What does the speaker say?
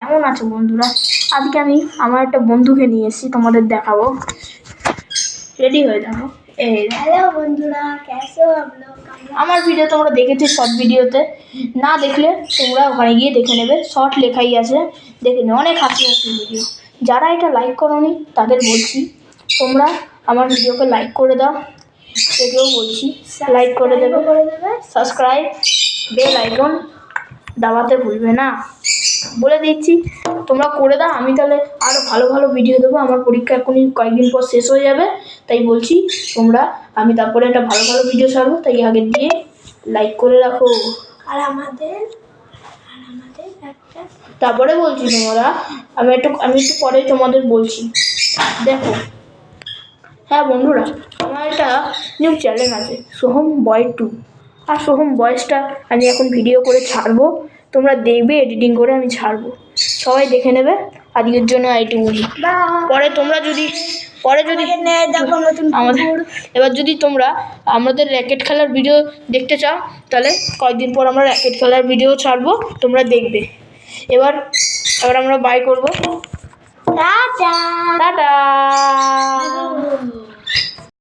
কেমন আছো বন্ধুরা? আজকে আমি আমার একটা বন্ধুকে নিয়ে এসেছি, তোমাদের দেখাবো। রেডি হয়ে যাবো। हेलो বন্ধুরা, कैसे हो आप लोग? আমার ভিডিও তোমরা দেখেছো শর্ট ভিডিওতে, না দেখলে তোমরা ওখানে গিয়ে দেখে নেবে, শর্ট লেখাই আছে, দেখে নেবে। অনেক হাসি হাসি ভিডিও। যারা এটা লাইক করোনি তাদের বলছি তোমরা আমার ভিডিওকে লাইক করে দাও। এটাও বলছি লাইক করে দেবে, সাবস্ক্রাইব, বেল আইকন দাবাতে ভুলবে না, বলে দিচ্ছি। তোমরা করে দাও, আমি তাহলে আরও ভালো ভালো ভিডিও দেবো। আমার পরীক্ষা এখনই কয়েকদিন পর শেষ হয়ে যাবে, তাই বলছি তোমরা, আমি তারপরে একটা ভালো ভালো ভিডিও ছাড়বো, তাই আগে দিয়ে লাইক করে রাখো। আর আমাদের একটা তারপরে বলছি তোমরা, আমি একটু পরে তোমাদের বলছি। দেখো, হ্যাঁ বন্ধুরা, আমার একটা নিউ চ্যানেল আছে, সোহম বয় 2। আর সোহম বয়েসটা আমি এখন ভিডিও করে ছাড়বো, তোমরা দেখবে, এডিটিং করে আমি ছাড়বো, সবাই দেখে নেবে। আজকের জন্য এইটুকুনি। পরে তোমরা যদি আমাদের এবার যদি তোমরা আমাদের র্যাকেট খেলার ভিডিও দেখতে চাও, তাহলে কয়েকদিন পর আমরা র্যাকেট খেলার ভিডিও ছাড়বো, তোমরা দেখবে। এবার আমরা বাই করবো। Tata tata.